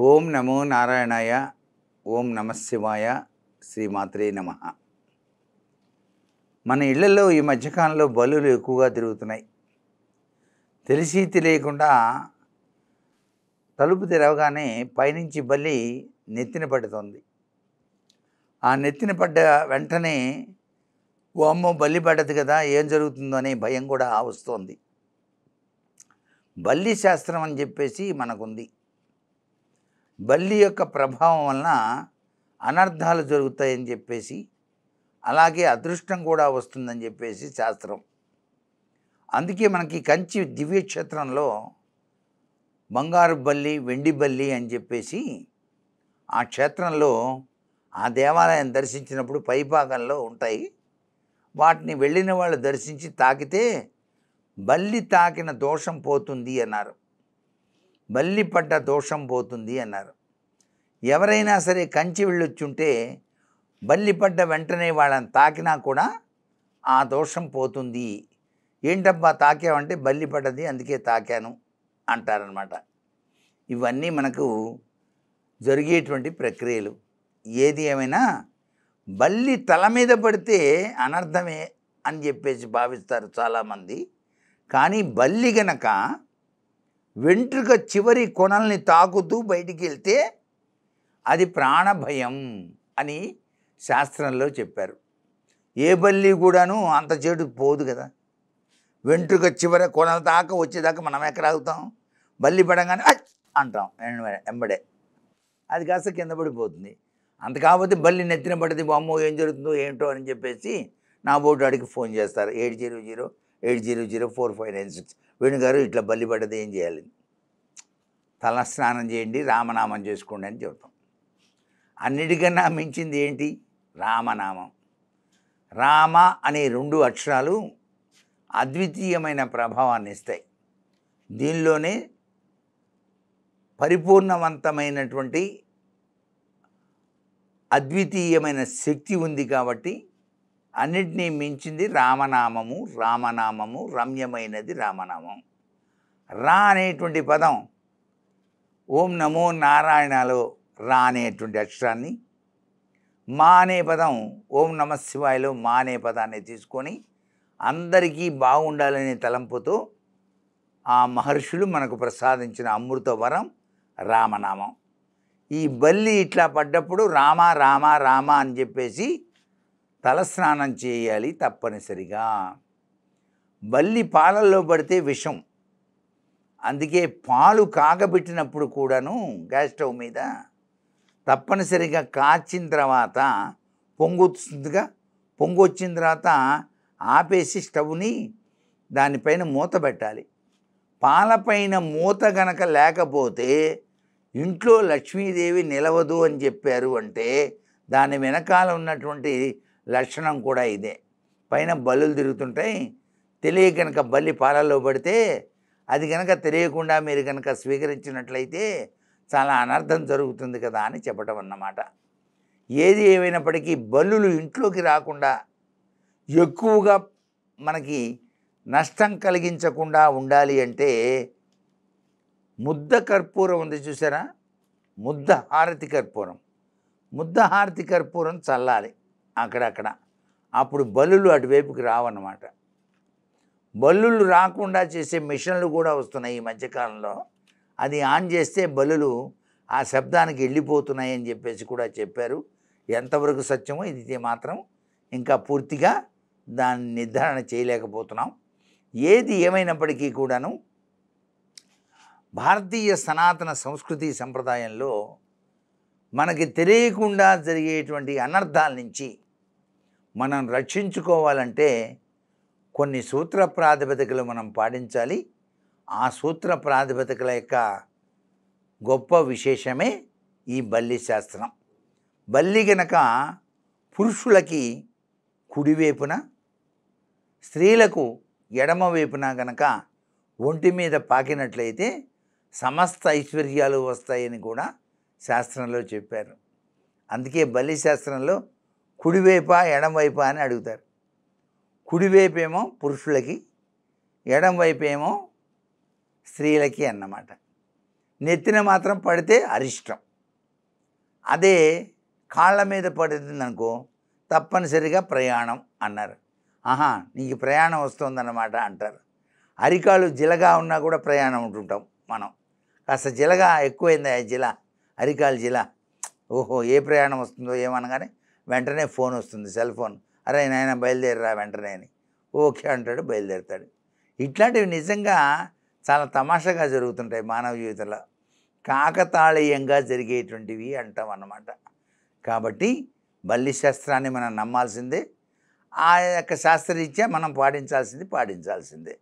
ఓం నమో నారాయణాయ. ఓం నమశివాయ. శ్రీమాత్రే నమ. మన ఇళ్లలో ఈ మధ్యకాలంలో బల్లులు ఎక్కువగా తిరుగుతున్నాయి. తెలిసి తెలియకుండా తలుపు తెరవగానే పైనుంచి బల్లి నెత్తిన పడుతుంది. ఆ నెత్తిన పడ్డ వెంటనే ఓ అమ్మో బల్లి పడ్డది కదా, ఏం జరుగుతుందో అనే భయం కూడా వస్తుంది. బల్లి శాస్త్రం అని చెప్పేసి మనకుంది. బల్లి యొక్క ప్రభావం వలన అనర్థాలు జరుగుతాయని చెప్పేసి, అలాగే అదృష్టం కూడా వస్తుందని చెప్పేసి శాస్త్రం. అందుకే మనకి కంచి దివ్యక్షేత్రంలో బంగారు బల్లి, వెండి బల్లి అని చెప్పేసి ఆ క్షేత్రంలో ఆ దేవాలయం దర్శించినప్పుడు పైభాగంలో ఉంటాయి. వాటిని వెళ్ళిన వాళ్ళు దర్శించి తాకితే బల్లి తాకిన దోషం పోతుంది అన్నారు. బల్లి పడ్డ దోషం పోతుంది అన్నారు. ఎవరైనా సరే కంచి వెళ్ళొచ్చుంటే బల్లి పడ్డ వెంటనే వాళ్ళని తాకినా కూడా ఆ దోషం పోతుంది. ఏంటబ్బా తాకావంటే బల్లి పడ్డది అందుకే తాకాను అంటారనమాట. ఇవన్నీ మనకు జరిగేటువంటి ప్రక్రియలు. ఏది ఏమైనా బల్లి తల మీద పడితే అనర్థమే అని చెప్పేసి భావిస్తారు చాలామంది. కానీ బల్లి గనక వెంట్రుక చివరి కొనల్ని తాకుతూ బయటికి వెళ్తే అది ప్రాణభయం అని శాస్త్రంలో చెప్పారు. ఏ బల్లి కూడాను అంత చెడు పోదు కదా. వెంట్రుక చివరి కొనల దాకా వచ్చేదాకా మనం ఎక్కడ ఆగుతాం? బల్లి పడంగానే అంటాం ఎంబడే, అది కాస్త కింద పడిపోతుంది. అంత కాకపోతే బల్లి నెత్తిన పడితే అమ్మో ఏం జరుగుతుందో ఏంటో అని చెప్పేసి నా బోర్డు అడిగి ఫోన్ చేస్తారు. 8008004596. వేణుగారు ఇట్లా బల్లి పడ్డది ఏం చేయాలి? తల స్నానం చేయండి, రామనామం చేసుకోండి అని చెబుతాం. అన్నిటికన్నా మించింది ఏంటి? రామనామం. రామ అనే 2 అక్షరాలు అద్వితీయమైన ప్రభావాన్ని ఇస్తాయి. దీనిలోనే పరిపూర్ణవంతమైనటువంటి అద్వితీయమైన శక్తి ఉంది. కాబట్టి అన్నిటినీ మించింది రామనామము. రామనామము రమ్యమైనది రామనామం. రా అనేటువంటి పదం ఓం నమో నారాయణలో రా అనేటువంటి అక్షరాన్ని, మా అనే పదం ఓం నమ శివాయలో మా అనే పదాన్ని తీసుకొని అందరికీ బాగుండాలనే తలంపుతో ఆ మహర్షులు మనకు ప్రసాదించిన అమృత వరం రామనామం. ఈ బల్లి ఇట్లా పడ్డప్పుడు రామ రామ రామ అని చెప్పేసి తలస్నానం చేయాలి తప్పనిసరిగా. బల్లి పాలల్లో పడితే విషం. అందుకే పాలు కాగబెట్టినప్పుడు కూడాను గ్యాస్ స్టవ్ మీద తప్పనిసరిగా కాచిన తర్వాత పొంగొస్తుందిగా, పొంగొచ్చిన తర్వాత ఆపేసి స్టవ్ని దానిపైన మూత పెట్టాలి. పాలపైన మూత గనక లేకపోతే ఇంట్లో లక్ష్మీదేవి నిలవదు అని చెప్పారు. అంటే దాని వెనకాల ఉన్నటువంటి లక్షణం కూడా ఇదే. పైన బల్లులు తిరుగుతుంటాయి. తెలియ కనుక బల్లి పాలల్లో పడితే అది కనుక తెలియకుండా మీరు కనుక స్వీకరించినట్లయితే చాలా అనర్థం జరుగుతుంది కదా అని చెప్పటం అన్నమాట. ఏది ఏమైనప్పటికీ బల్లులు ఇంట్లోకి రాకుండా ఎక్కువగా మనకి నష్టం కలిగించకుండా ఉండాలి అంటే ముద్ద కర్పూరం ఉంది చూసారా, ముద్ద హారతి కర్పూరం. ముద్ద హారతి కర్పూరం చల్లాలి అక్కడక్కడ. అప్పుడు బల్లులు అటువైపుకి రావన్నమాట. బల్లులు రాకుండా చేసే మిషన్లు కూడా వస్తున్నాయి ఈ మధ్యకాలంలో. అది ఆన్ చేస్తే బల్లులు ఆ శబ్దానికి వెళ్ళిపోతున్నాయి అని చెప్పేసి కూడా చెప్పారు. ఎంతవరకు సత్యమో ఇది మాత్రం ఇంకా పూర్తిగా దాన్ని నిర్ధారణ చేయలేకపోతున్నాం. ఏది ఏమైనప్పటికీ కూడాను భారతీయ సనాతన సంస్కృతి సంప్రదాయంలో మనకి తెలియకుండా జరిగేటువంటి అనర్థాల నుంచి మనం రక్షించుకోవాలంటే కొన్ని సూత్ర ప్రాతిపదికలు మనం పాటించాలి. ఆ సూత్ర ప్రాతిపదికల యొక్క గొప్ప విశేషమే ఈ బల్లి శాస్త్రం. బల్లి గనక పురుషులకి కుడివైపున, స్త్రీలకు ఎడమ వైపున గనక ఒంటి మీద పాకినట్లయితే సమస్త ఐశ్వర్యాలు వస్తాయని కూడా శాస్త్రంలో చెప్పారు. అందుకే బల్లి శాస్త్రంలో కుడివైపా ఎడంవైపా అని అడుగుతారు. కుడివైపేమో పురుషులకి, ఎడంవైపేమో స్త్రీలకి అన్నమాట. నెత్తిన మాత్రం పడితే అరిష్టం. అదే కాళ్ళ మీద పడుతుందనుకో తప్పనిసరిగా ప్రయాణం అన్నారు. ఆహా, నీకు ప్రయాణం వస్తుందన్నమాట అంటారు. అరికాళ్ళు జిలగా ఉన్నా కూడా ప్రయాణం ఉంటుంటాం మనం. కాస్త జిలగా ఎక్కువైందా అరికాలు జిల, ఓహో ఏ ప్రయాణం వస్తుందో ఏమనగానే వెంటనే ఫోన్ వస్తుంది, సెల్ ఫోన్. అరే నాయన బయలుదేరరా వెంటనే అని. ఓకే అంటాడు, బయలుదేరుతాడు. ఇట్లాంటివి నిజంగా చాలా తమాషాగా జరుగుతుంటాయి మానవ జీవితంలో, కాకతాళీయంగా జరిగేటువంటివి అంటాం అన్నమాట. కాబట్టి బల్లి శాస్త్రాన్ని మనం నమ్మాల్సిందే, ఆ యొక్క శాస్త్రరీత్యా మనం పాటించాల్సిందే.